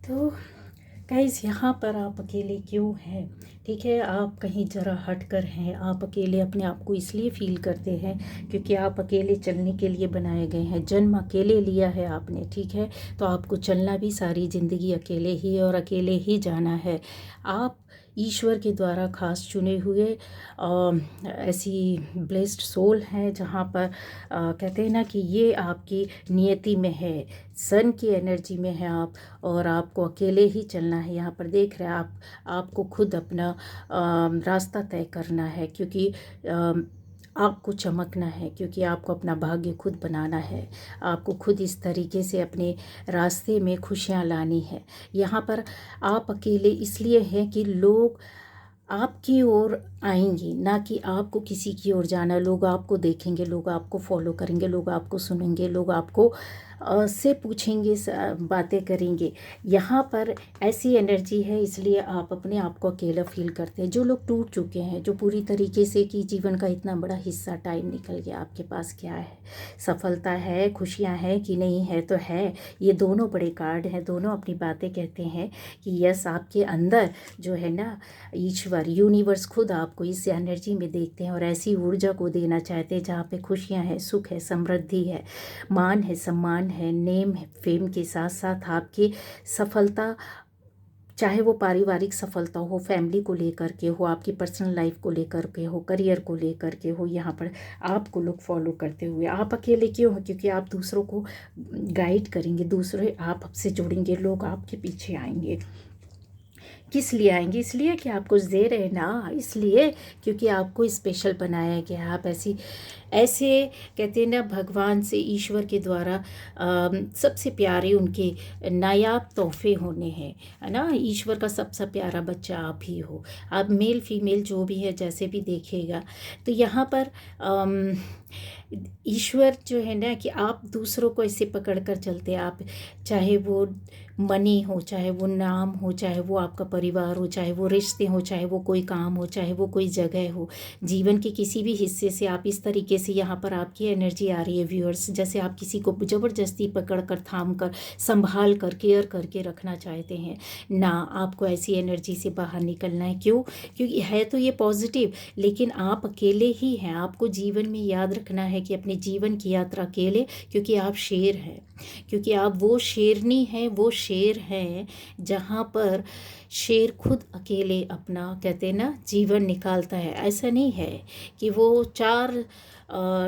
तो गाइस, यहाँ पर आप अकेले क्यों हैं? ठीक है, आप कहीं ज़रा हट कर हैं। आप अकेले अपने आप को इसलिए फ़ील करते हैं क्योंकि आप अकेले चलने के लिए बनाए गए हैं। जन्म अकेले लिया है आपने, ठीक है? तो आपको चलना भी सारी ज़िंदगी अकेले ही और अकेले ही जाना है। आप ईश्वर के द्वारा खास चुने हुए ऐसी ब्लेस्ड सोल हैं जहाँ पर कहते हैं ना कि ये आपकी नियति में है, सन की एनर्जी में है आप, और आपको अकेले ही चलना है। यहाँ पर देख रहे हैं आप, आपको खुद अपना रास्ता तय करना है, क्योंकि आपको चमकना है, क्योंकि आपको अपना भाग्य खुद बनाना है। आपको खुद इस तरीके से अपने रास्ते में खुशियाँ लानी है। यहाँ पर आप अकेले इसलिए हैं कि लोग आपकी ओर आएंगे, ना कि आपको किसी की ओर जाना। लोग आपको देखेंगे, लोग आपको फॉलो करेंगे, लोग आपको सुनेंगे, लोग आपको से पूछेंगे, बातें करेंगे। यहाँ पर ऐसी एनर्जी है, इसलिए आप अपने आप को अकेला फील करते हैं। जो लोग टूट चुके हैं, जो पूरी तरीके से कि जीवन का इतना बड़ा हिस्सा टाइम निकल गया, आपके पास क्या है? सफलता है, खुशियाँ हैं कि नहीं है? तो है, ये दोनों बड़े कार्ड हैं, दोनों अपनी बातें कहते हैं कि यस, आपके अंदर जो है ना, ईश्वर, यूनिवर्स खुद आपको इस एनर्जी में देखते हैं और ऐसी ऊर्जा को देना चाहते हैं जहाँ पे खुशियाँ हैं, सुख है, समृद्धि है, मान है, सम्मान है, नेम है, फेम के साथ साथ आपकी सफलता, चाहे वो पारिवारिक सफलता हो, फैमिली को लेकर के हो, आपकी पर्सनल लाइफ को लेकर के हो, करियर को लेकर के हो, यहाँ पर आपको लोग फॉलो करते हुए। आप अकेले क्यों हो? क्योंकि आप दूसरों को गाइड करेंगे, दूसरे आपसे जुड़ेंगे, लोग आपके पीछे आएंगे। किस लिए आएंगे? इसलिए कि आप कुछ दे रहे हैं ना, इसलिए क्योंकि आपको स्पेशल बनाया गया। आप ऐसी ऐसे कहते हैं ना, भगवान से, ईश्वर के द्वारा सबसे प्यारे उनके नायाब तोहफे होने हैं, है ना। ईश्वर का सबसे प्यारा बच्चा आप ही हो। आप मेल फीमेल जो भी है, जैसे भी देखेगा, तो यहाँ पर ईश्वर जो है ना कि आप दूसरों को ऐसे पकड़ कर चलते, आप चाहे वो मनी हो, चाहे वो नाम हो, चाहे वो आपका परिवार हो, चाहे वो रिश्ते हो, चाहे वो कोई काम हो, चाहे वो कोई जगह हो, जीवन के किसी भी हिस्से से आप इस तरीके से, यहाँ पर आपकी एनर्जी आ रही है व्यूअर्स, जैसे आप किसी को ज़बरदस्ती पकड़ कर, थाम कर, संभाल कर, केयर करके रखना चाहते हैं ना। आपको ऐसी एनर्जी से बाहर निकलना है। क्यों? क्योंकि है तो ये पॉजिटिव, लेकिन आप अकेले ही हैं। आपको जीवन में याद रखना है कि अपने जीवन की यात्रा अकेले, क्योंकि आप शेर हैं, क्योंकि आप वो शेरनी हैं, वो शेर हैं जहाँ पर शेर खुद अकेले अपना, कहते हैं ना, जीवन निकालता है। ऐसा नहीं है कि वो चार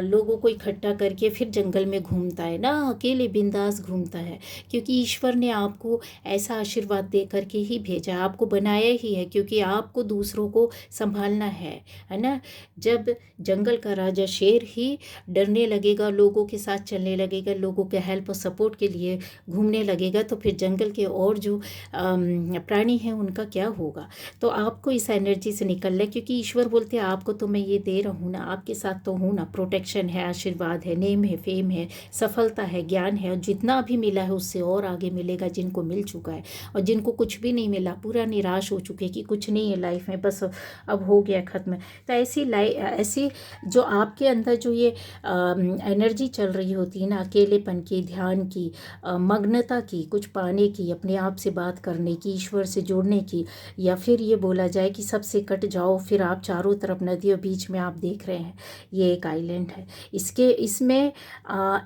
लोगों को इकट्ठा करके फिर जंगल में घूमता है ना, अकेले बिंदास घूमता है, क्योंकि ईश्वर ने आपको ऐसा आशीर्वाद दे करके ही भेजा, आपको बनाया ही है, क्योंकि आपको दूसरों को संभालना है ना। जब जंगल का राजा शेर ही डरने लगेगा, लोगों के साथ चलने लगेगा, लोगों के हेल्प और सपोर्ट के लिए घूमने लगेगा, तो फिर जंगल के और जो प्राणी हैं उनका क्या होगा? तो आपको इस एनर्जी से निकलना है, क्योंकि ईश्वर बोलते हैं आपको तो मैं ये दे रहा हूँ ना, आपके साथ तो हूँ ना। प्रोटेक्शन है, आशीर्वाद है, नेम है, फेम है, सफलता है, ज्ञान है, और जितना भी मिला है उससे और आगे मिलेगा जिनको मिल चुका है। और जिनको कुछ भी नहीं मिला, पूरा निराश हो चुके कि कुछ नहीं है लाइफ में, बस अब हो गया ख़त्म। तो ऐसी जो आपके अंदर जो ये एनर्जी चल रही होती है ना, अकेलेपन की, ध्यान की, मग्नता की, कुछ पाने की, अपने आप से बात करने की, ईश्वर से जुड़ने की, या फिर ये बोला जाए कि सबसे कट जाओ, फिर आप चारों तरफ नदियों बीच में आप देख रहे हैं, ये एक आइलैंड है। इसमें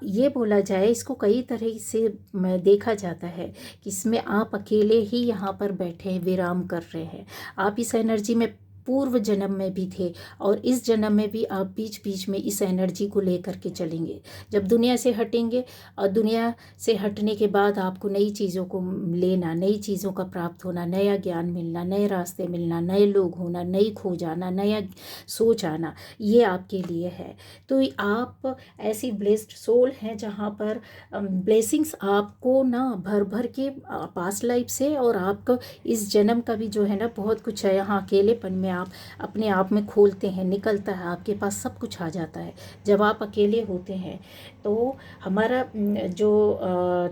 ये बोला जाए, इसको कई तरह से देखा जाता है कि इसमें आप अकेले ही यहाँ पर बैठे विराम कर रहे हैं। आप इस एनर्जी में पूर्व जन्म में भी थे, और इस जन्म में भी आप बीच बीच में इस एनर्जी को लेकर के चलेंगे। जब दुनिया से हटेंगे, और दुनिया से हटने के बाद आपको नई चीज़ों को लेना, नई चीज़ों का प्राप्त होना, नया ज्ञान मिलना, नए रास्ते मिलना, नए लोग होना, नई खो जाना, नया सोच आना, ये आपके लिए है। तो आप ऐसी ब्लेस्ड सोल हैं जहाँ पर ब्लेसिंग्स आपको ना भर भर के पास्ट लाइफ से, और आपका इस जन्म का भी जो है ना, बहुत कुछ है। यहाँ अकेलेपन में आप अपने आप में खोलते हैं, निकलता है, आपके पास सब कुछ आ जाता है जब आप अकेले होते हैं। तो हमारा जो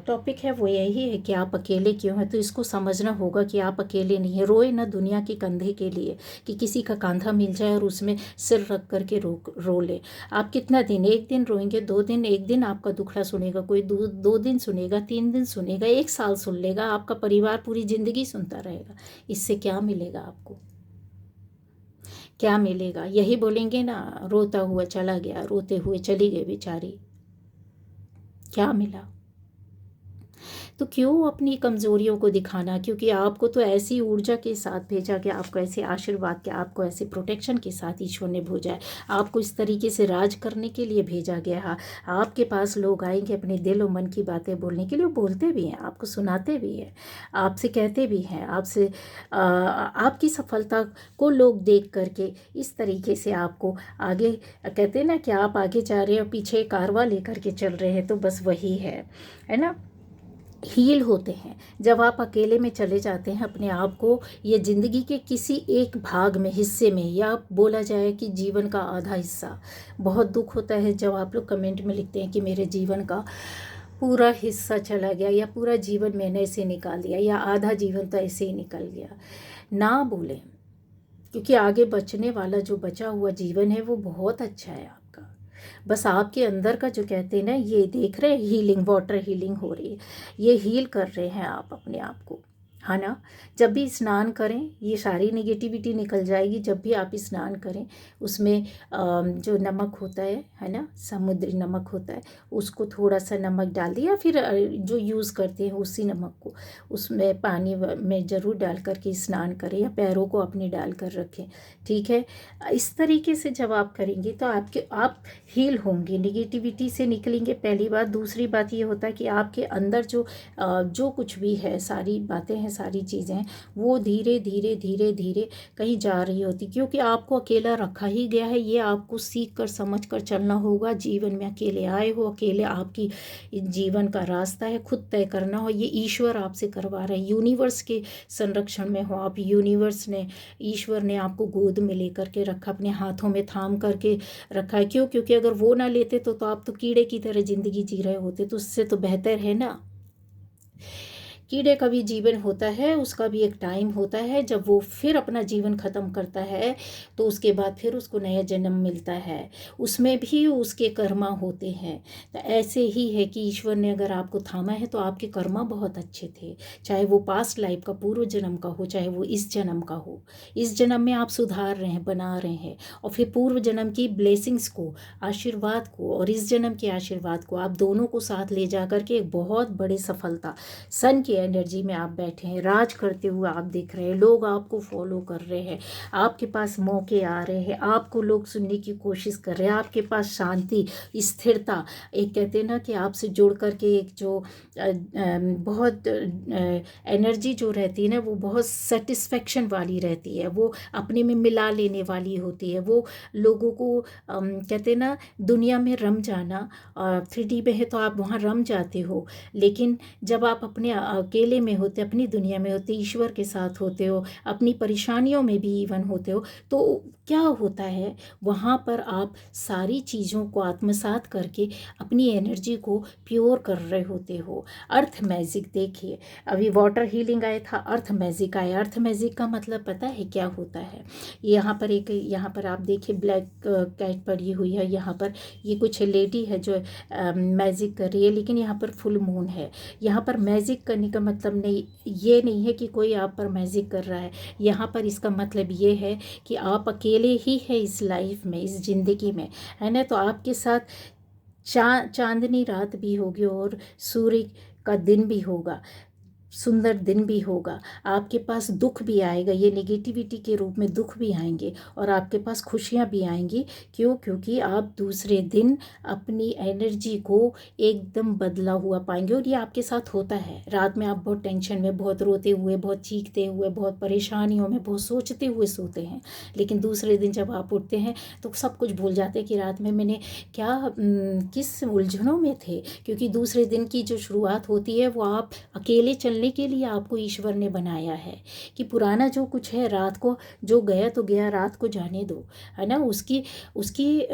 टॉपिक है वो यही है कि आप अकेले क्यों हैं। तो इसको समझना होगा कि आप अकेले नहीं हैं। रोए ना दुनिया के कंधे के लिए कि किसी का कंधा मिल जाए और उसमें सिर रख करके रो ले। आप कितना दिन, एक दिन रोएंगे, 2 दिन, एक दिन आपका दुखड़ा सुनेगा कोई, 2 दिन सुनेगा, 3 दिन सुनेगा, 1 साल सुन लेगा, आपका परिवार पूरी ज़िंदगी सुनता रहेगा। इससे क्या मिलेगा आपको, क्या मिलेगा? यही बोलेंगे ना, रोता हुआ चला गया, रोते हुए चली गई बेचारी, क्या मिला? तो क्यों अपनी कमज़ोरियों को दिखाना? क्योंकि आपको तो ऐसी ऊर्जा के साथ भेजा गया, आपको ऐसे आशीर्वाद के, आपको ऐसे प्रोटेक्शन के साथ ईश्वर ने भेजा है, आपको इस तरीके से राज करने के लिए भेजा गया है। आपके पास लोग आएंगे अपने दिल और मन की बातें बोलने के लिए, बोलते भी हैं, आपको सुनाते भी हैं, आपसे कहते भी हैं, आपसे आपकी सफलता को लोग देख करके इस तरीके से आपको आगे, कहते हैं ना कि आप आगे जा रहे हैं और पीछे कारवा लेकर के चल रहे हैं, तो बस वही है ना। हील होते हैं जब आप अकेले में चले जाते हैं अपने आप को, ये ज़िंदगी के किसी एक भाग में, हिस्से में, या बोला जाए कि जीवन का आधा हिस्सा। बहुत दुख होता है जब आप लोग कमेंट में लिखते हैं कि मेरे जीवन का पूरा हिस्सा चला गया, या पूरा जीवन मैंने ऐसे निकाल दिया, या आधा जीवन तो ऐसे ही निकल गया। ना बोलें, क्योंकि आगे बचने वाला जो बचा हुआ जीवन है वो बहुत अच्छा है आपका। बस आपके अंदर का जो कहते हैं ना, ये देख रहे हैं हीलिंग, वाटर हीलिंग हो रही है, ये हील कर रहे हैं आप अपने आप को, है ना। जब भी स्नान करें ये सारी नेगेटिविटी निकल जाएगी। जब भी आप स्नान करें उसमें जो नमक होता है ना, समुद्री नमक होता है, उसको थोड़ा सा नमक डाल दिया, या फिर जो यूज़ करते हैं उसी नमक को उसमें पानी में ज़रूर डाल करके स्नान करें, या पैरों को अपने डाल कर रखें, ठीक है। इस तरीके से जब आप करेंगे तो आप हील होंगे, नेगेटिविटी से निकलेंगे, पहली बात। दूसरी बात ये होता है कि आपके अंदर जो कुछ भी है, सारी बातें हैं, सारी चीज़ें, वो धीरे धीरे धीरे धीरे कहीं जा रही होती, क्योंकि आपको अकेला रखा ही गया है। ये आपको सीख कर समझ कर चलना होगा। जीवन में अकेले आए हो, अकेले आपकी जीवन का रास्ता है, खुद तय करना हो। ये ईश्वर आपसे करवा रहे हैं, यूनिवर्स के संरक्षण में हो आप। यूनिवर्स ने, ईश्वर ने आपको गोद में लेकर के रखा, अपने हाथों में थाम करके रखा है। क्यों? क्योंकि अगर वो ना लेते तो आप तो कीड़े की तरह ज़िंदगी जी रहे होते, तो उससे तो बेहतर है ना। कीड़े का भी जीवन होता है, उसका भी एक टाइम होता है, जब वो फिर अपना जीवन ख़त्म करता है तो उसके बाद फिर उसको नया जन्म मिलता है, उसमें भी उसके कर्मा होते हैं। तो ऐसे ही है कि ईश्वर ने अगर आपको थामा है तो आपके कर्मा बहुत अच्छे थे, चाहे वो पास्ट लाइफ का, पूर्व जन्म का हो, चाहे वो इस जन्म का हो। इस जन्म में आप सुधार रहे हैं, बना रहे हैं, और फिर पूर्व जन्म की ब्लेसिंग्स को, आशीर्वाद को, और इस जन्म के आशीर्वाद को, आप दोनों को साथ ले जा करके एक बहुत बड़ी सफलता, सन की एनर्जी में आप बैठे हैं, राज करते हुए आप दिख रहे हैं, लोग आपको फॉलो कर रहे हैं, आपके पास मौके आ रहे हैं, आपको लोग सुनने की कोशिश कर रहे हैं, आपके पास शांति, स्थिरता, एक कहते हैं ना कि आपसे जुड़ करके एक जो बहुत एनर्जी जो रहती है ना, वो बहुत सेटिस्फेक्शन वाली रहती है, वो अपने में मिला लेने वाली होती है। वो लोगों को कहते हैं ना, दुनिया में रम जाना, 3D में है तो आप वहाँ रम जाते हो, लेकिन जब आप अपने अकेले में होते, अपनी दुनिया में होते, ईश्वर के साथ होते हो, अपनी परेशानियों में भी इवन होते हो, तो क्या होता है वहाँ पर आप सारी चीज़ों को आत्मसात करके अपनी एनर्जी को प्योर कर रहे होते हो। अर्थ मैजिक देखिए, अभी वाटर हीलिंग आया था, अर्थ मैजिक आया। अर्थ मैजिक का मतलब पता है क्या होता है? यहाँ पर आप देखिए ब्लैक कैट पड़ी हुई है, यहाँ पर ये कुछ लेडी है जो मैजिक कर रही है, लेकिन यहाँ पर फुल मून है। यहाँ पर मैजिक करने का मतलब ये नहीं है कि कोई आप पर मैजिक कर रहा है। यहाँ पर इसका मतलब ये है कि आप अकेले ही है इस लाइफ में, इस ज़िंदगी में, है ना। तो आपके साथ चांदनी रात भी होगी और सूर्य का दिन भी होगा, सुंदर दिन भी होगा। आपके पास दुख भी आएगा, ये नेगेटिविटी के रूप में दुख भी आएंगे, और आपके पास खुशियाँ भी आएंगी। क्यों? क्योंकि आप दूसरे दिन अपनी एनर्जी को एकदम बदला हुआ पाएंगे। और ये आपके साथ होता है। रात में आप बहुत टेंशन में, बहुत रोते हुए, बहुत चीखते हुए, बहुत परेशानियों में, बहुत सोचते हुए सोते हैं, लेकिन दूसरे दिन जब आप उठते हैं तो सब कुछ भूल जाते हैं कि रात में मैंने किस उलझनों में थे। क्योंकि दूसरे दिन की जो शुरुआत होती है वो आप अकेले चलने सीखने के लिए आपको ईश्वर ने बनाया है कि पुराना जो कुछ है रात को जो गया तो गया, रात को जाने दो, है ना। उसकी उसकी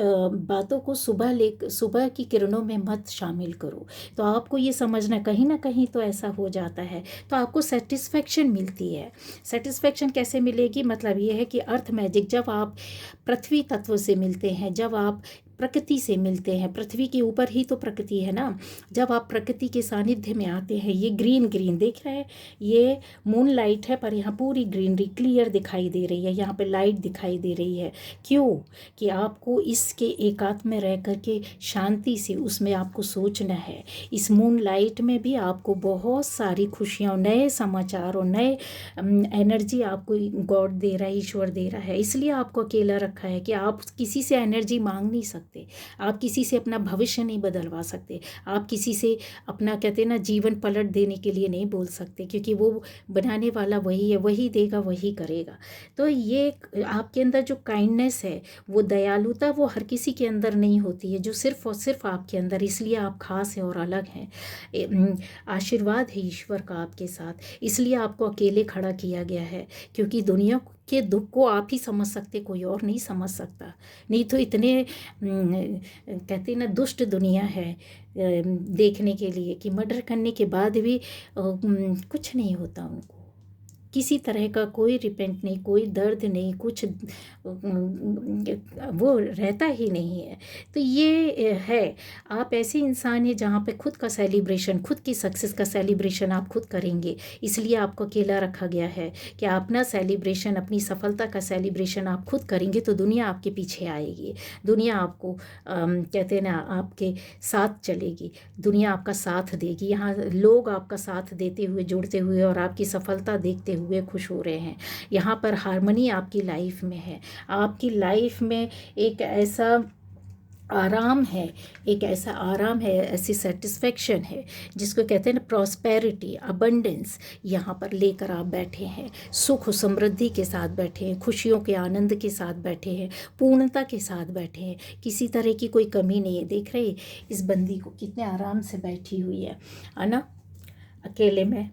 बातों को सुबह की किरणों में मत शामिल करो। तो आपको ये समझना कहीं ना कहीं तो ऐसा हो जाता है, तो आपको सेटिस्फेक्शन मिलती है। सेटिस्फेक्शन कैसे मिलेगी, मतलब ये है कि अर्थ मैजिक, जब आप पृथ्वी तत्व से मिलते हैं, जब आप प्रकृति से मिलते हैं, पृथ्वी के ऊपर ही तो प्रकृति है ना, जब आप प्रकृति के सानिध्य में आते हैं, ये ग्रीन ग्रीन देख रहे हैं, ये मून लाइट है पर यहाँ पूरी ग्रीनरी क्लियर दिखाई दे रही है, यहाँ पे लाइट दिखाई दे रही है। क्यों कि आपको इसके एकात्म में रह करके शांति से उसमें आपको सोचना है। इस मून लाइट में भी आपको बहुत सारी खुशियाँ, नए समाचार और नए एनर्जी आपको गॉड दे रहा है, ईश्वर दे रहा है। इसलिए आपको अकेला रखा है कि आप किसी से एनर्जी मांग नहीं सकते, आप किसी से अपना भविष्य नहीं बदलवा सकते, आप किसी से अपना कहते हैं ना जीवन पलट देने के लिए नहीं बोल सकते, क्योंकि वो बनाने वाला वही है, वही देगा वही करेगा। तो ये आपके अंदर जो काइंडनेस है, वो दयालुता, वो हर किसी के अंदर नहीं होती है, जो सिर्फ और सिर्फ आपके अंदर, इसलिए आप खास हैं और अलग हैं। आशीर्वाद है ईश्वर का आपके साथ, इसलिए आपको अकेले खड़ा किया गया है, क्योंकि दुनिया के दुख को आप ही समझ सकते, कोई और नहीं समझ सकता। नहीं तो इतने कहते हैं ना दुष्ट दुनिया है देखने के लिए कि मर्डर करने के बाद भी कुछ नहीं होता उनको, किसी तरह का कोई रिपेंट नहीं, कोई दर्द नहीं, कुछ वो रहता ही नहीं है। तो ये है, आप ऐसे इंसान हैं जहाँ पे खुद का सेलिब्रेशन, खुद की सक्सेस का सेलिब्रेशन आप खुद करेंगे, इसलिए आपको अकेला रखा गया है कि आप अपना सेलिब्रेशन, अपनी सफलता का सेलिब्रेशन आप खुद करेंगे तो दुनिया आपके पीछे आएगी, दुनिया आपको कहते हैं ना आपके साथ चलेगी, दुनिया आपका साथ देगी। यहाँ लोग आपका साथ देते हुए, जुड़ते हुए और आपकी सफलता देखते हुए खुश हो रहे हैं। यहाँ पर हार्मनी आपकी लाइफ में है, आपकी लाइफ में एक ऐसा आराम है, एक ऐसा आराम है, ऐसी सेटिस्फेक्शन है जिसको कहते हैं ना प्रॉस्पेरिटी, अबंडेंस, यहाँ पर लेकर आप बैठे हैं, सुख समृद्धि के साथ बैठे हैं, खुशियों के आनंद के साथ बैठे हैं, पूर्णता के साथ बैठे हैं, किसी तरह की कोई कमी नहीं है। देख रहे इस बंदी को कितने आराम से बैठी हुई है ना, अकेले में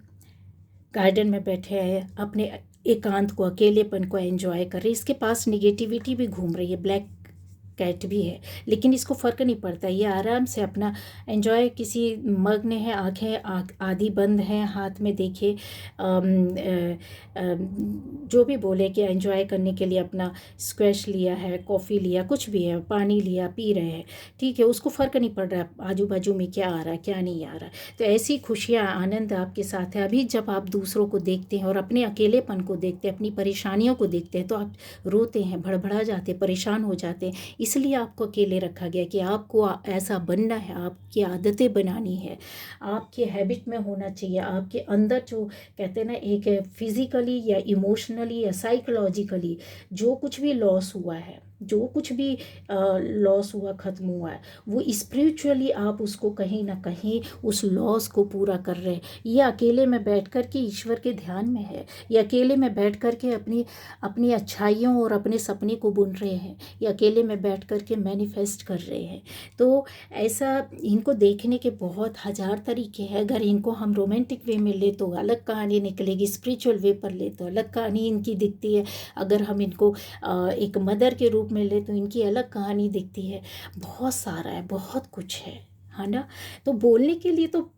गार्डन में बैठे हैं, अपने एकांत को, अकेलेपन को एंजॉय कर रही है। इसके पास निगेटिविटी भी घूम रही है, ब्लैक कैट भी है, लेकिन इसको फ़र्क नहीं पड़ता, ये आराम से अपना एंजॉय, किसी मग्न है, आंखें आधी बंद हैं, हाथ में देखे जो भी बोले कि एंजॉय करने के लिए अपना स्क्वैश लिया है, कॉफ़ी लिया, कुछ भी है, पानी लिया, पी रहे हैं, ठीक है, उसको फ़र्क नहीं पड़ रहा है आजू बाजू में क्या आ रहा है क्या नहीं आ रहा है। तो ऐसी खुशियाँ, आनंद आपके साथ है। अभी जब आप दूसरों को देखते हैं और अपने अकेलेपन को देखते हैं, अपनी परेशानियों को देखते हैं, तो आप रोते हैं, भड़बड़ा जाते हैं, परेशान हो जाते हैं। इसलिए आपको अकेले रखा गया कि आपको ऐसा बनना है, आपकी आदतें बनानी है, आपके हैबिट में होना चाहिए, आपके अंदर जो कहते हैं ना एक फिज़िकली या इमोशनली या साइकोलॉजिकली जो कुछ भी लॉस हुआ है, जो कुछ भी लॉस हुआ, ख़त्म हुआ है, वो स्पिरिचुअली आप उसको कहीं ना कहीं उस लॉस को पूरा कर रहे हैं। ये अकेले में बैठ कर के ईश्वर के ध्यान में है, ये अकेले में बैठ कर के अपनी अपनी अच्छाइयों और अपने सपने को बुन रहे हैं, ये अकेले में बैठ कर के मैनिफेस्ट कर रहे हैं। तो ऐसा इनको देखने के बहुत हज़ार तरीके हैं। अगर इनको हम रोमांटिक वे में ले तो अलग कहानी निकलेगी, स्पिरिचुअल वे पर ले तो अलग कहानी इनकी दिखती है, अगर हम इनको एक मदर के रूप में ले तो इनकी अलग कहानी दिखती है। बहुत सारा है, बहुत कुछ है ना। तो बोलने के लिए तो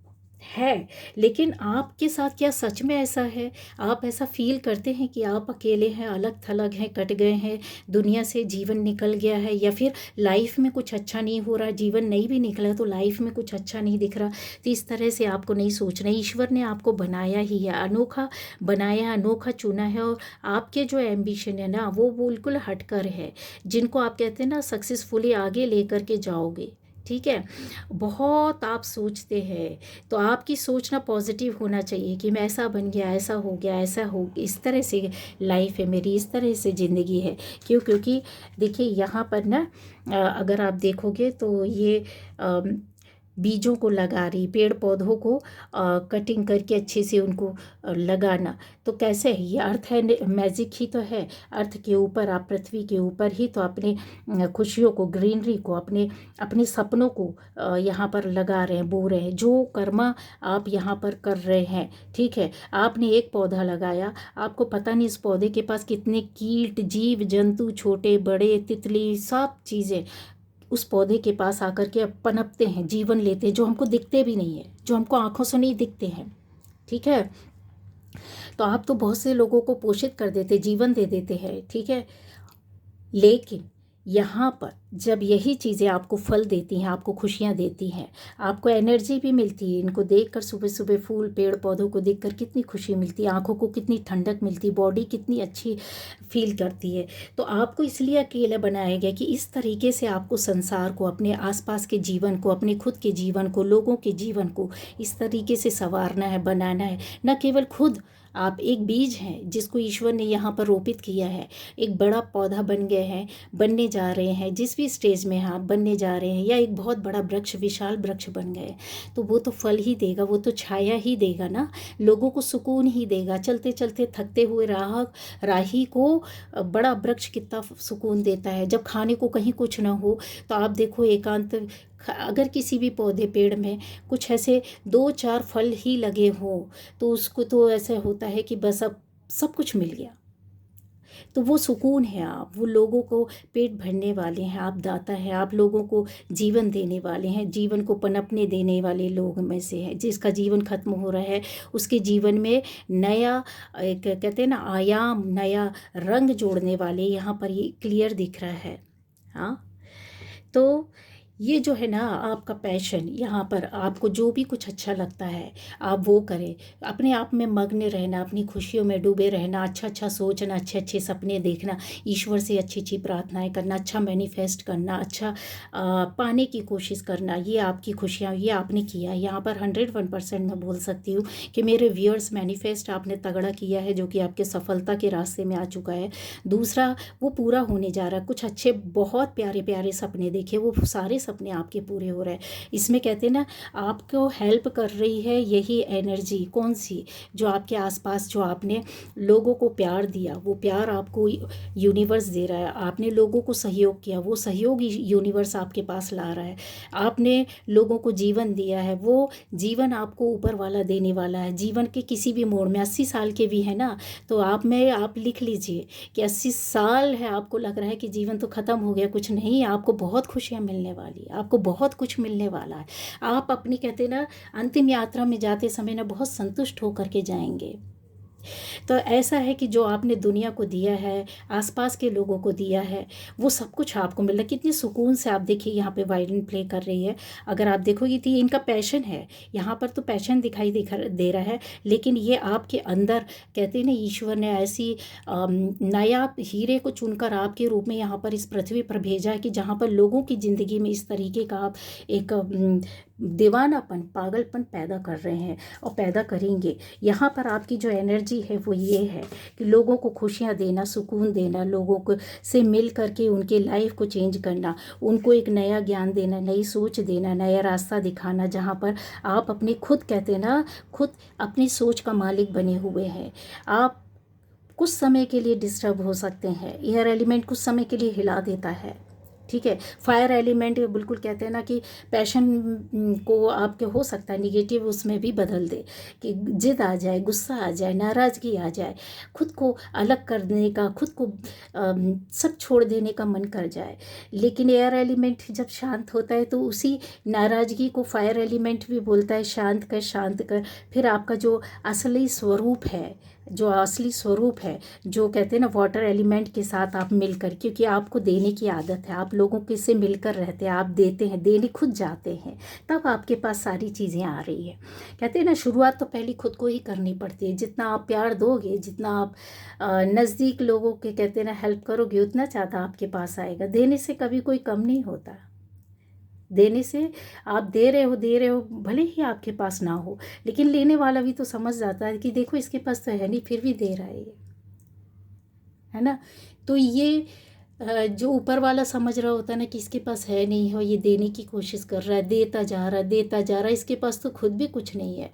है, लेकिन आपके साथ क्या सच में ऐसा है? आप ऐसा फील करते हैं कि आप अकेले हैं, अलग थलग हैं, कट गए हैं दुनिया से, जीवन निकल गया है, या फिर लाइफ में कुछ अच्छा नहीं हो रहा, जीवन नहीं भी निकला तो लाइफ में कुछ अच्छा नहीं दिख रहा? तो इस तरह से आपको नहीं सोचना। ईश्वर ने आपको बनाया ही है, अनोखा बनाया, अनोखा चुना है, और आपके जो एम्बिशन है ना वो बिल्कुल हटकर है, जिनको आप कहते हैं ना सक्सेसफुली आगे लेकर के जाओगे, ठीक है। बहुत आप सोचते हैं तो आपकी सोचना पॉजिटिव होना चाहिए कि मैं ऐसा बन गया, ऐसा हो गया, ऐसा हो, इस तरह से लाइफ है मेरी, इस तरह से ज़िंदगी है। क्योंकि देखिए यहाँ पर ना अगर आप देखोगे तो ये बीजों को लगा रही, पेड़ पौधों को कटिंग करके अच्छे से उनको लगाना। तो कैसे है ये? अर्थ है, मैजिक ही तो है। अर्थ के ऊपर आप, पृथ्वी के ऊपर ही तो अपने खुशियों को, ग्रीनरी को, अपने अपने सपनों को यहाँ पर लगा रहे हैं, बो रहे हैं। जो कर्मा आप यहाँ पर कर रहे हैं, ठीक है, आपने एक पौधा लगाया, आपको पता नहीं इस पौधे के पास कितने कीट, जीव जंतु, छोटे बड़े, तितली, सब चीज़ें उस पौधे के पास आकर के अब पनपते हैं, जीवन लेते हैं, जो हमको दिखते भी नहीं है, जो हमको आंखों से नहीं दिखते हैं। ठीक है, तो आप तो बहुत से लोगों को पोषित कर देते, जीवन दे देते हैं, ठीक है, लेकिन यहाँ पर जब यही चीज़ें आपको फल देती हैं, आपको खुशियाँ देती हैं, आपको एनर्जी भी मिलती है, इनको देखकर सुबह सुबह फूल पेड़ पौधों को देखकर कितनी खुशी मिलती है, आंखों को कितनी ठंडक मिलती है, बॉडी कितनी अच्छी फील करती है। तो आपको इसलिए अकेला बनाया गया कि इस तरीके से आपको संसार को, अपने आसपास के जीवन को, अपने खुद के जीवन को, लोगों के जीवन को इस तरीके से संवारना है, बनाना है। न केवल खुद आप एक बीज हैं जिसको ईश्वर ने यहाँ पर रोपित किया है, एक बड़ा पौधा बन गए हैं, बनने जा रहे हैं, जिस भी स्टेज में हैं आप बनने जा रहे हैं, या एक बहुत बड़ा वृक्ष, विशाल वृक्ष बन गए, तो वो तो फल ही देगा, वो तो छाया ही देगा ना, लोगों को सुकून ही देगा। चलते चलते थकते हुए राही को बड़ा वृक्ष कितना सुकून देता है। जब खाने को कहीं कुछ ना हो तो आप देखो, एकांत, अगर किसी भी पौधे पेड़ में कुछ ऐसे 2-4 फल ही लगे हों तो उसको तो ऐसा होता है कि बस अब सब कुछ मिल गया। तो वो सुकून है, आप वो लोगों को पेट भरने वाले हैं, आप दाता हैं, आप लोगों को जीवन देने वाले हैं, जीवन को पनपने देने वाले लोग में से है। जिसका जीवन खत्म हो रहा है उसके जीवन में नया, एक कहते हैं ना, आयाम, नया रंग जोड़ने वाले यहाँ पर ये क्लियर दिख रहा है। हाँ, तो ये जो है ना आपका पैशन, यहाँ पर आपको जो भी कुछ अच्छा लगता है आप वो करें, अपने आप में मग्न रहना, अपनी खुशियों में डूबे रहना, अच्छा अच्छा सोचना, अच्छे अच्छे सपने देखना, ईश्वर से अच्छी अच्छी प्रार्थनाएं करना, अच्छा मैनिफेस्ट करना, अच्छा पाने की कोशिश करना, ये आपकी खुशियाँ, ये आपने किया। यहाँ पर 101% मैं बोल सकती हूँ कि मेरे व्यूअर्स, मैनिफेस्ट आपने तगड़ा किया है, जो कि आपके सफलता के रास्ते में आ चुका है। दूसरा, वो पूरा होने जा रहा है। कुछ अच्छे, बहुत प्यारे प्यारे सपने देखे, वो सारे सपने आपके पूरे हो रहे हैं। इसमें कहते हैं ना, आपको हेल्प कर रही है यही एनर्जी, कौन सी, जो आपके आसपास, जो आपने लोगों को प्यार दिया, वो प्यार आपको यूनिवर्स दे रहा है। आपने लोगों को सहयोग किया, वो सहयोग यूनिवर्स आपके पास ला रहा है। आपने लोगों को जीवन दिया है, वो जीवन आपको ऊपर वाला देने वाला है। जीवन के किसी भी मोड़ में, 80 साल के भी है ना, तो आप लिख लीजिए कि 80 साल है, आपको लग रहा है कि जीवन तो ख़त्म हो गया, कुछ नहीं, आपको बहुत खुशियाँ मिलने वाली है, आपको बहुत कुछ मिलने वाला है। आप अपनी, कहते ना, अंतिम यात्रा में जाते समय ना बहुत संतुष्ट होकर के जाएंगे। तो ऐसा है कि जो आपने दुनिया को दिया है, आसपास के लोगों को दिया है, वो सब कुछ आपको मिल रहा है। कितनी सुकून से आप देखिए यहाँ पे वायलिन प्ले कर रही है। अगर आप देखोगे तो ये इनका पैशन है, यहाँ पर तो पैशन दिखाई दे रहा है, लेकिन ये आपके अंदर, कहते हैं ना, ईश्वर ने ऐसी नायाब हीरे को चुनकर आपके रूप में यहाँ पर इस पृथ्वी पर भेजा है कि जहाँ पर लोगों की ज़िंदगी में इस तरीके का आप एक दीवानापन, पागलपन पैदा कर रहे हैं और पैदा करेंगे। यहाँ पर आपकी जो एनर्जी है वो ये है कि लोगों को खुशियाँ देना, सुकून देना, लोगों को से मिल करके उनके लाइफ को चेंज करना, उनको एक नया ज्ञान देना, नई सोच देना, नया रास्ता दिखाना, जहाँ पर आप अपने खुद, कहते हैं ना, खुद अपनी सोच का मालिक बने हुए हैं। आप कुछ समय के लिए डिस्टर्ब हो सकते हैं, एयर एलिमेंट कुछ समय के लिए हिला देता है, ठीक है। फायर एलिमेंट बिल्कुल, कहते हैं ना कि पैशन को आपके हो सकता है निगेटिव उसमें भी बदल दे, कि जिद आ जाए, गुस्सा आ जाए, नाराज़गी आ जाए, खुद को अलग करने का, खुद को सब छोड़ देने का मन कर जाए। लेकिन एयर एलिमेंट जब शांत होता है तो उसी नाराज़गी को फायर एलिमेंट भी बोलता है, शांत कर, शांत कर। फिर आपका जो असली स्वरूप है, जो असली स्वरूप है, जो कहते हैं ना वाटर एलिमेंट के साथ आप मिलकर, क्योंकि आपको देने की आदत है, आप लोगों के से मिलकर रहते हैं, आप देते हैं, देने खुद जाते हैं, तब आपके पास सारी चीज़ें आ रही है। कहते हैं ना, शुरुआत तो पहले खुद को ही करनी पड़ती है। जितना आप प्यार दोगे, जितना आप नज़दीक लोगों के, कहते हैं ना, हेल्प करोगे, उतना ज़्यादा आपके पास आएगा। देने से कभी कोई कम नहीं होता। देने से, आप दे रहे हो, भले ही आपके पास ना हो, लेकिन लेने वाला भी तो समझ जाता है कि देखो इसके पास तो है नहीं, फिर भी दे रहा है ये, है ना। तो ये जो ऊपर वाला समझ रहा होता है ना कि इसके पास है नहीं, और ये देने की कोशिश कर रहा है, देता जा रहा है, देता जा रहा है, इसके पास तो खुद भी कुछ नहीं है।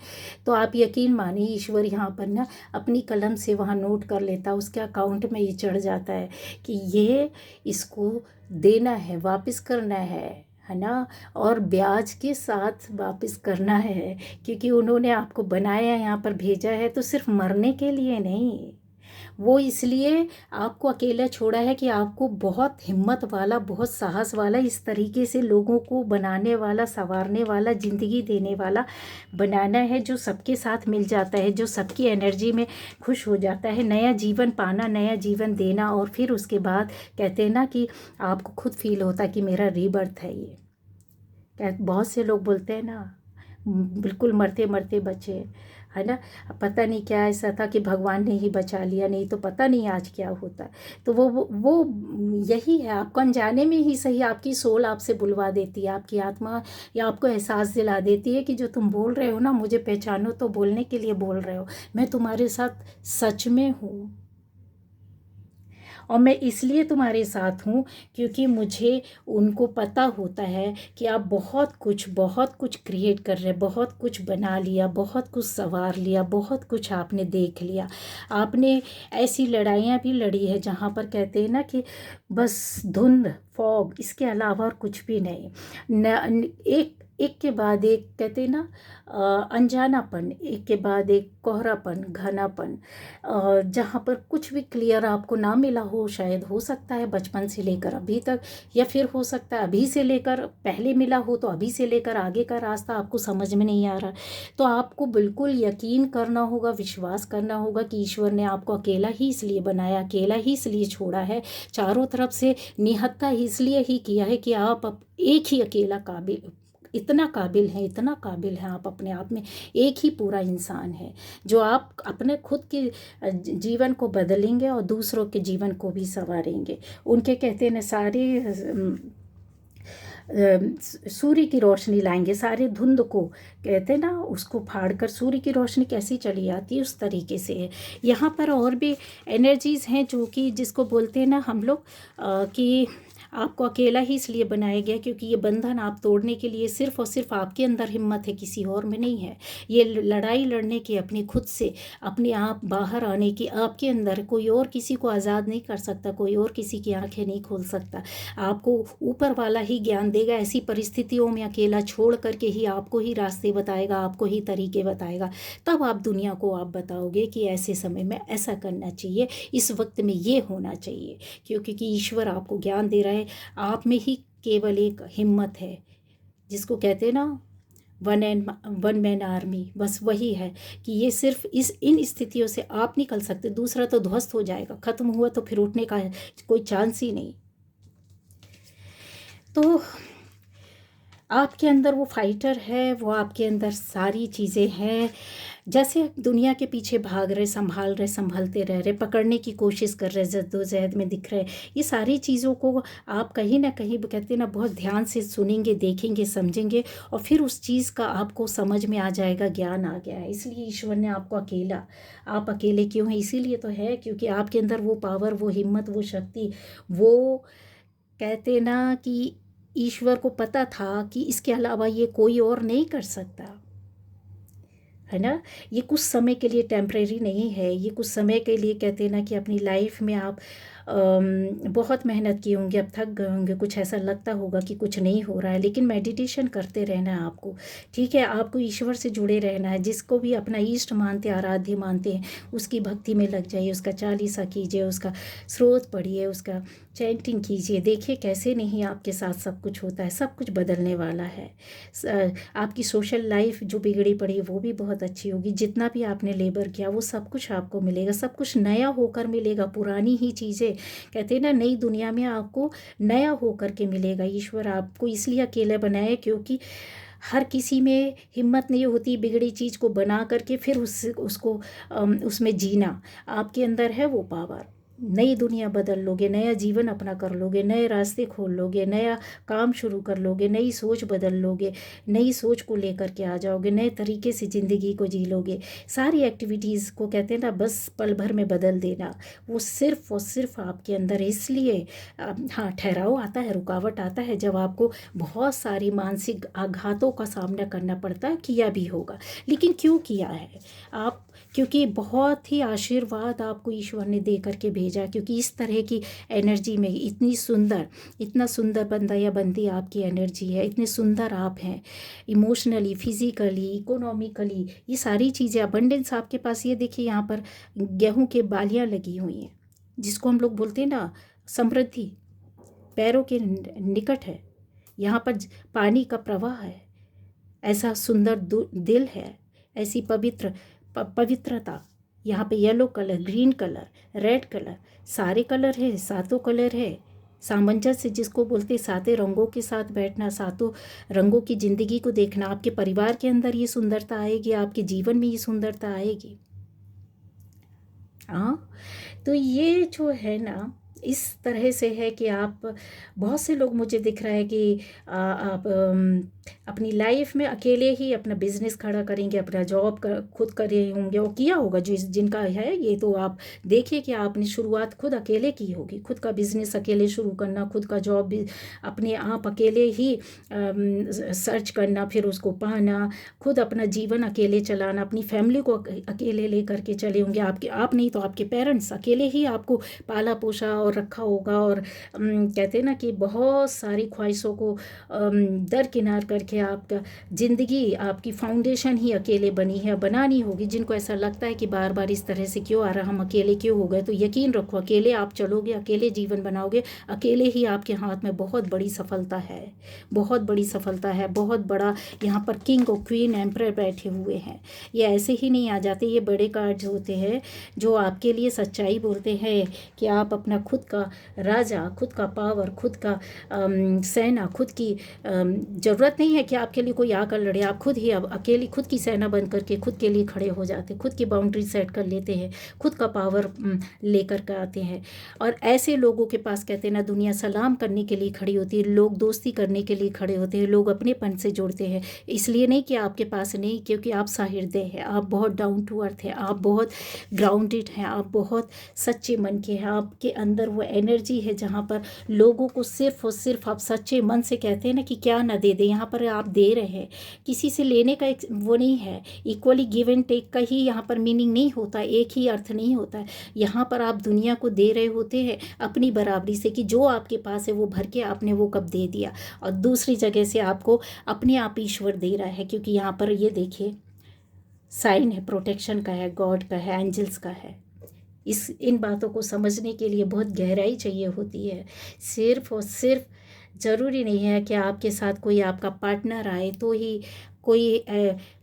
तो आप यकीन मानिए, ईश्वर यहाँ पर ना अपनी कलम से वहाँ नोट कर लेता है, उसके अकाउंट में ये चढ़ जाता है कि ये इसको देना है, वापस करना है ना, और ब्याज के साथ वापस करना है, क्योंकि उन्होंने आपको बनाया, यहाँ पर भेजा है तो सिर्फ मरने के लिए नहीं, वो इसलिए आपको अकेला छोड़ा है कि आपको बहुत हिम्मत वाला, बहुत साहस वाला, इस तरीके से लोगों को बनाने वाला, संवारने वाला, ज़िंदगी देने वाला बनाना है, जो सबके साथ मिल जाता है, जो सबकी एनर्जी में खुश हो जाता है, नया जीवन पाना, नया जीवन देना, और फिर उसके बाद कहते हैं ना कि आपको खुद फील होता है कि मेरा रीबर्थ है ये। बहुत से लोग बोलते हैं ना, बिल्कुल मरते मरते बचे, है ना, पता नहीं क्या ऐसा था कि भगवान ने ही बचा लिया, नहीं तो पता नहीं आज क्या होता। तो वो यही है, आपको अनजाने में ही सही आपकी सोल आपसे बुलवा देती है, आपकी आत्मा या आपको एहसास दिला देती है कि जो तुम बोल रहे हो ना, मुझे पहचानो, तो बोलने के लिए बोल रहे हो, मैं तुम्हारे साथ सच में हूँ, और मैं इसलिए तुम्हारे साथ हूँ क्योंकि मुझे उनको पता होता है कि आप बहुत कुछ क्रिएट कर रहे हैं, बहुत कुछ बना लिया, बहुत कुछ संवार लिया, बहुत कुछ आपने देख लिया, आपने ऐसी लड़ाइयाँ भी लड़ी है जहाँ पर कहते हैं ना कि बस धुंध, फॉग, इसके अलावा और कुछ भी नहीं, एक एक के बाद एक, कहते हैं ना अनजानापन, एक के बाद एक कोहरापन, घनापन, जहाँ पर कुछ भी क्लियर आपको ना मिला हो, शायद हो सकता है बचपन से लेकर अभी तक, या फिर हो सकता है अभी से लेकर पहले मिला हो, तो अभी से लेकर आगे का रास्ता आपको समझ में नहीं आ रहा। तो आपको बिल्कुल यकीन करना होगा, विश्वास करना होगा कि ईश्वर ने आपको अकेला ही इसलिए बनाया, अकेला ही इसलिए छोड़ा है, चारों तरफ से निहत्था इसलिए ही किया है कि आप एक ही अकेला काबिल, इतना काबिल हैं, इतना काबिल हैं आप अपने आप में, एक ही पूरा इंसान है, जो आप अपने खुद के जीवन को बदलेंगे और दूसरों के जीवन को भी संवारेंगे। उनके कहते हैं सारे सूर्य की रोशनी लाएंगे, सारे धुंध को, कहते हैं ना, उसको फाड़कर सूर्य की रोशनी कैसी चली आती है, उस तरीके से है। यहाँ पर और भी एनर्जीज़ हैं जो कि जिसको बोलते हैं ना हम लोग कि आपको अकेला ही इसलिए बनाया गया क्योंकि ये बंधन आप तोड़ने के लिए सिर्फ़ और सिर्फ आपके अंदर हिम्मत है, किसी और में नहीं है। ये लड़ाई लड़ने की अपनी खुद से, अपने आप बाहर आने की आपके अंदर, कोई और किसी को आज़ाद नहीं कर सकता, कोई और किसी की आंखें नहीं खोल सकता, आपको ऊपर वाला ही ज्ञान देगा। ऐसी परिस्थितियों में अकेला छोड़ करके ही आपको ही रास्ते बताएगा, आपको ही तरीके बताएगा, तब आप दुनिया को आप बताओगे कि ऐसे समय में ऐसा करना चाहिए, इस वक्त में ये होना चाहिए, क्योंकि ईश्वर आपको ज्ञान दे रहा है। आप में ही केवल एक हिम्मत है, जिसको कहते हैं ना वन मैन आर्मी, बस वही है कि ये सिर्फ इन स्थितियों से आप निकल सकते, दूसरा तो ध्वस्त हो जाएगा, ख़त्म हुआ तो फिर उठने का कोई चांस ही नहीं। तो आपके अंदर वो फाइटर है, वो आपके अंदर सारी चीज़ें हैं। जैसे दुनिया के पीछे भाग रहे, संभाल रहे, संभलते रह रहे, पकड़ने की कोशिश कर रहे, जद्दोजहद में दिख रहे, ये सारी चीज़ों को आप कहीं ना कहीं कहते हैं ना बहुत ध्यान से सुनेंगे, देखेंगे, समझेंगे, और फिर उस चीज़ का आपको समझ में आ जाएगा, ज्ञान आ गया है। इसलिए ईश्वर ने आपको अकेला, आप अकेले क्यों हैं, इसीलिए तो है क्योंकि आपके अंदर वो पावर, वो हिम्मत, वो शक्ति, वो कहते ना कि ईश्वर को पता था कि इसके अलावा ये कोई और नहीं कर सकता, है ना। ये कुछ समय के लिए टेम्परेरी नहीं है, ये कुछ समय के लिए, कहते हैं ना कि अपनी लाइफ में आप बहुत मेहनत किए होंगे, अब थक गए होंगे, कुछ ऐसा लगता होगा कि कुछ नहीं हो रहा है, लेकिन मेडिटेशन करते रहना है आपको, ठीक है। आपको ईश्वर से जुड़े रहना है, जिसको भी अपना इष्ट मानते, आराध्य मानते हैं, उसकी भक्ति में लग जाइए, उसका चालीसा कीजिए, उसका स्रोत पढ़िए, उसका चैंटिंग कीजिए, देखिए कैसे नहीं आपके साथ सब कुछ होता है, सब कुछ बदलने वाला है। आपकी सोशल लाइफ जो बिगड़ी पड़ी वो भी बहुत अच्छी होगी, जितना भी आपने लेबर किया वो सब कुछ आपको मिलेगा, सब कुछ नया होकर मिलेगा, पुरानी ही चीज़ें, कहते हैं ना, नई दुनिया में आपको नया होकर के मिलेगा। ईश्वर आपको इसलिए अकेले बनाया क्योंकि हर किसी में हिम्मत नहीं होती बिगड़ी चीज़ को बना करके फिर उसको उसमें जीना, आपके अंदर है वो पावर, नई दुनिया बदल लोगे, नया जीवन अपना कर लोगे, नए रास्ते खोल लोगे, नया काम शुरू कर लोगे, नई सोच बदल लोगे, नई सोच को लेकर के आ जाओगे, नए तरीके से ज़िंदगी को जी लोगे। सारी एक्टिविटीज़ को कहते हैं ना बस पल भर में बदल देना, वो सिर्फ और सिर्फ आपके अंदर इसलिए हाँ ठहराव आता है, रुकावट आता है जब आपको बहुत सारी मानसिक आघातों का सामना करना पड़ता है, किया भी होगा। लेकिन क्यों किया है आप? क्योंकि बहुत ही आशीर्वाद आपको ईश्वर ने दे करके भेजा, क्योंकि इस तरह की एनर्जी में इतना सुंदर बंदा या बंदी आपकी एनर्जी है, इतने सुंदर आप हैं इमोशनली, फिजिकली, इकोनॉमिकली, ये सारी चीज़ें अबंडेंस आपके पास। ये देखिए यहाँ पर गेहूं के बालियाँ लगी हुई हैं, जिसको हम लोग बोलते हैं ना समृद्धि, पैरों के निकट है। यहाँ पर पानी का प्रवाह है, ऐसा सुंदर दिल है, ऐसी पवित्रता। यहाँ पे yellow colour, green colour, red colour, सारे कलर है, सातों कलर है। सामंजस्य जिसको बोलते, सातों रंगों के साथ बैठना, सातों रंगों की ज़िंदगी को देखना। आपके परिवार के अंदर ये सुंदरता आएगी, आपके जीवन में ये सुंदरता आएगी। हाँ, तो ये जो है ना इस तरह से है कि आप, बहुत से लोग मुझे दिख रहा है कि आप अपनी लाइफ में अकेले ही अपना बिजनेस खड़ा करेंगे, अपना जॉब खुद करे होंगे, और किया होगा जो जिनका है ये, तो आप देखिए कि आपने शुरुआत खुद अकेले की होगी। खुद का बिजनेस अकेले शुरू करना, खुद का जॉब भी अपने आप अकेले ही सर्च करना, फिर उसको पाना, खुद अपना जीवन अकेले चलाना, अपनी फैमिली को अकेले ले करके चले होंगे। आप नहीं तो आपके पेरेंट्स अकेले ही आपको पाला पोसा और रखा होगा। और कहते हैं ना कि बहुत सारी ख्वाहिशों को दरकिनार करके आपका ज़िंदगी, आपकी फाउंडेशन ही अकेले बनी है, बनानी होगी। जिनको ऐसा लगता है कि बार बार इस तरह से क्यों आ रहा, हम अकेले क्यों हो गए, तो यकीन रखो अकेले आप चलोगे, अकेले जीवन बनाओगे, अकेले ही आपके हाथ में बहुत बड़ी सफलता है, बहुत बड़ी सफलता है, बहुत बड़ा। यहाँ पर किंग और क्वीन एम्परर बैठे हुए हैं, ये ऐसे ही नहीं आ जाते। ये बड़े कार्ड्स होते हैं जो आपके लिए सच्चाई बोलते हैं कि आप अपना खुद का राजा, खुद का पावर, खुद का सेना, खुद की ज़रूरत नहीं है कि आपके लिए कोई आकर लड़े। आप खुद ही अब अकेली खुद की सेना बन करके खुद के लिए खड़े हो जाते, खुद की बाउंड्री सेट कर लेते हैं, खुद का पावर लेकर के आते हैं। और ऐसे लोगों के पास कहते हैं ना दुनिया सलाम करने के लिए खड़ी होती है, लोग दोस्ती करने के लिए खड़े होते हैं, लोग अपनेपन से जुड़ते हैं। इसलिए नहीं कि आपके पास नहीं, क्योंकि आप सहृदय हैं, आप बहुत डाउन टू अर्थ हैं, आप बहुत ग्राउंडेड हैं, आप बहुत सच्चे मन के हैं। आपके अंदर वो एनर्जी है जहाँ पर लोगों को सिर्फ और सिर्फ आप सच्चे मन से कहते हैं ना कि क्या ना दे दे, यहाँ पर आप दे रहे हैं, किसी से लेने का एक वो नहीं है। इक्वली गिव एंड टेक का ही यहाँ पर मीनिंग नहीं होता, एक ही अर्थ नहीं होता है। यहाँ पर आप दुनिया को दे रहे होते हैं अपनी बराबरी से, कि जो आपके पास है वो भर के आपने वो कब दे दिया। और दूसरी जगह से आपको अपने आप ईश्वर दे रहा है, क्योंकि यहाँ पर ये देखिए साइन है, प्रोटेक्शन का है, गॉड का है, एंजल्स का है। इन बातों को समझने के लिए बहुत गहराई चाहिए होती है। सिर्फ और सिर्फ ज़रूरी नहीं है कि आपके साथ कोई आपका पार्टनर आए तो ही, कोई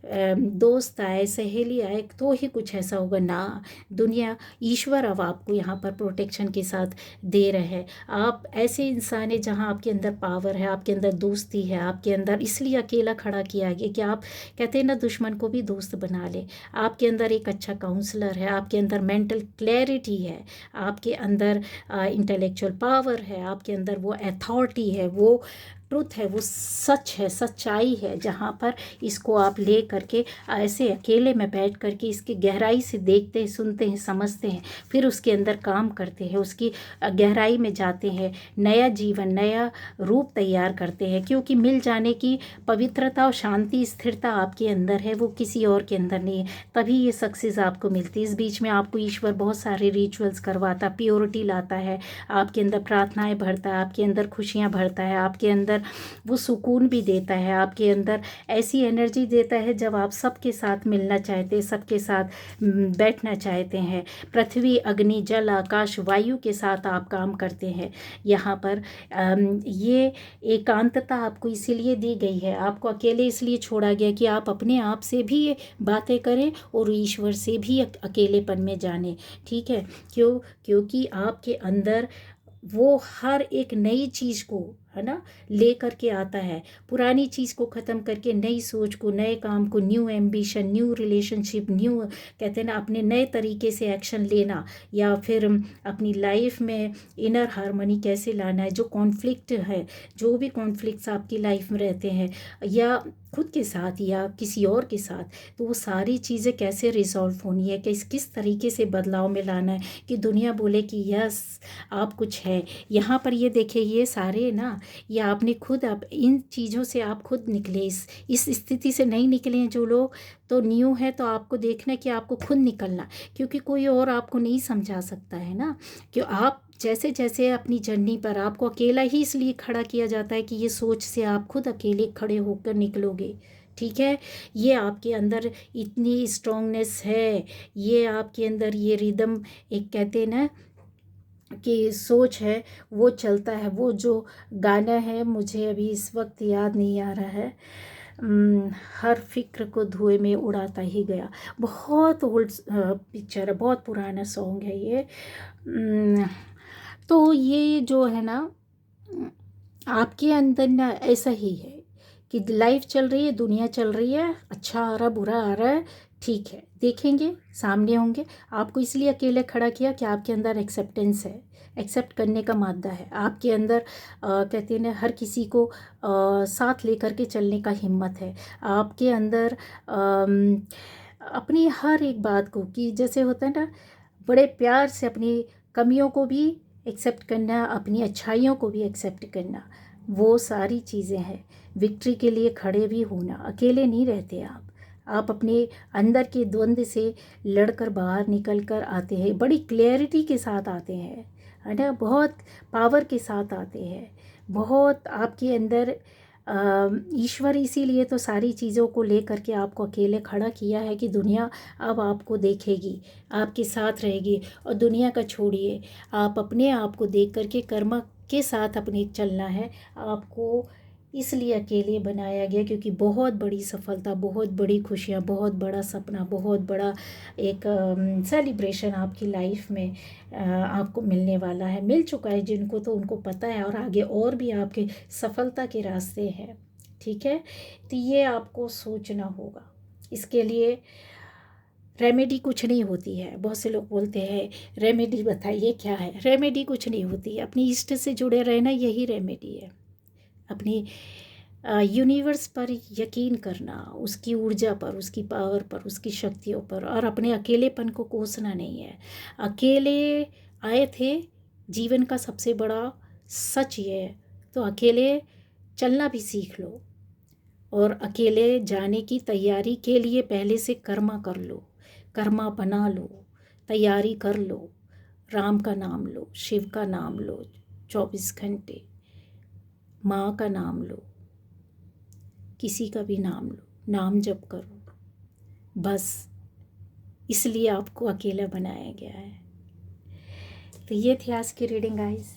दोस्त आए, सहेली आए तो ही कुछ ऐसा होगा ना। दुनिया, ईश्वर अब आपको यहाँ पर प्रोटेक्शन के साथ दे रहे हैं। आप ऐसे इंसान हैं जहाँ आपके अंदर पावर है, आपके अंदर दोस्ती है, आपके अंदर इसलिए अकेला खड़ा किया गया कि आप कहते हैं ना दुश्मन को भी दोस्त बना ले। आपके अंदर एक अच्छा काउंसलर है, आपके अंदर मेंटल क्लैरिटी है, आपके अंदर इंटेलेक्चुअल पावर है, आपके अंदर वो अथॉरिटी है, वो ट्रुथ है, वो सच है, सच्चाई है, जहाँ पर इसको आप ले करके ऐसे अकेले में बैठ करके इसकी गहराई से देखते हैं, सुनते हैं, समझते हैं, फिर उसके अंदर काम करते हैं, उसकी गहराई में जाते हैं, नया जीवन, नया रूप तैयार करते हैं। क्योंकि मिल जाने की पवित्रता और शांति, स्थिरता आपके अंदर है, वो किसी और के अंदर नहीं है, तभी ये सक्सेस आपको मिलती है। इस बीच में आपको ईश्वर बहुत सारे रिचुअल्स करवाता, प्योरिटी लाता है, आपके अंदर प्रार्थनाएं भरता है, आपके अंदर खुशियाँ भरता है, आपके अंदर वो सुकून भी देता है, आपके अंदर ऐसी एनर्जी देता है जब आप सबके साथ मिलना चाहते हैं, सबके साथ बैठना चाहते हैं। पृथ्वी, अग्नि, जल, आकाश, वायु के साथ आप काम करते हैं। यहाँ पर ये एकांतता आपको इसीलिए दी गई है, आपको अकेले इसलिए छोड़ा गया कि आप अपने आप से भी बातें करें और ईश्वर से भी अकेलेपन में जाने। ठीक है, क्योंकि आपके अंदर वो हर एक नई चीज़ को, है ना, ले करके आता है। पुरानी चीज़ को ख़त्म करके नई सोच को, नए काम को, new ambition, new relationship, new कहते हैं ना अपने नए तरीके से एक्शन लेना, या फिर अपनी लाइफ में इनर हार्मनी कैसे लाना है। जो कॉन्फ्लिक्ट है, जो भी कॉन्फ्लिक्ट्स आपकी लाइफ में रहते हैं, या खुद के साथ या किसी और के साथ, तो वो सारी चीज़ें कैसे रिजॉल्व होनी है, किस तरीके से बदलाव में लाना है कि दुनिया बोले कि यस आप कुछ है। यहाँ पर ये देखिए, ये सारे ना, ये आपने खुद, आप इन चीज़ों से आप खुद निकले, इस स्थिति से नहीं निकले हैं जो लोग, तो न्यू है तो आपको देखना है कि आपको खुद निकलना, क्योंकि कोई और आपको नहीं समझा सकता है ना। क्यों आप जैसे जैसे अपनी जर्नी पर, आपको अकेला ही इसलिए खड़ा किया जाता है कि ये सोच से आप खुद अकेले खड़े होकर निकलोगे। ठीक है, ये आपके अंदर इतनी स्ट्रांगनेस है, ये आपके अंदर ये रिदम, एक कहते हैं ना कि सोच है, वो चलता है। वो जो गाना है, मुझे अभी इस वक्त याद नहीं आ रहा है, हर फिक्र को धुएं में उड़ाता ही गया। बहुत ओल्ड पिक्चर है, बहुत पुराना सॉन्ग है ये। तो ये जो है ना, आपके अंदर ना ऐसा ही है कि लाइफ चल रही है, दुनिया चल रही है, अच्छा आ रहा बुरा आ रहा है, ठीक है, देखेंगे, सामने होंगे। आपको इसलिए अकेले खड़ा किया कि आपके अंदर एक्सेप्टेंस है, एक्सेप्ट करने का मादा है आपके अंदर। कहते हैं ना, हर किसी को साथ लेकर के चलने का हिम्मत है आपके अंदर। अपनी हर एक बात को, कि जैसे होता है ना, बड़े प्यार से अपनी कमियों को भी एक्सेप्ट करना, अपनी अच्छाइयों को भी एक्सेप्ट करना, वो सारी चीज़ें हैं। विक्ट्री के लिए खड़े भी होना, अकेले नहीं रहते आप अपने अंदर के द्वंद्व से लड़कर बाहर निकल कर आते हैं, बड़ी क्लैरिटी के साथ आते हैं, है ना, बहुत पावर के साथ आते हैं, बहुत आपके अंदर ईश्वर इसीलिए तो सारी चीज़ों को ले करके आपको अकेले खड़ा किया है कि दुनिया अब आपको देखेगी, आपके साथ रहेगी। और दुनिया का छोड़िए, आप अपने आप को देख करके कर्म के साथ अपने चलना है आपको। इसलिए अकेले बनाया गया क्योंकि बहुत बड़ी सफलता, बहुत बड़ी खुशियाँ, बहुत बड़ा सपना, बहुत बड़ा एक सेलिब्रेशन आपकी लाइफ में आपको मिलने वाला है, मिल चुका है जिनको, तो उनको पता है, और आगे और भी आपके सफलता के रास्ते हैं। ठीक है, तो ये आपको सोचना होगा। इसके लिए रेमेडी कुछ नहीं होती है। बहुत से लोग बोलते हैं रेमेडी बताइए क्या है। रेमेडी कुछ नहीं होती, अपनी इष्ट से जुड़े रहना यही रेमेडी है। अपनी यूनिवर्स पर यकीन करना, उसकी ऊर्जा पर, उसकी पावर पर, उसकी शक्तियों पर, और अपने अकेलेपन को कोसना नहीं है। अकेले आए थे, जीवन का सबसे बड़ा सच ये है, तो अकेले चलना भी सीख लो, और अकेले जाने की तैयारी के लिए पहले से कर्मा कर लो, कर्मा बना लो, तैयारी कर लो, राम का नाम लो, शिव का नाम लो 24 घंटे, माँ का नाम लो, किसी का भी नाम लो, नाम जप करो, बस इसलिए आपको अकेला बनाया गया है। तो ये थी आज की रीडिंग गाइस।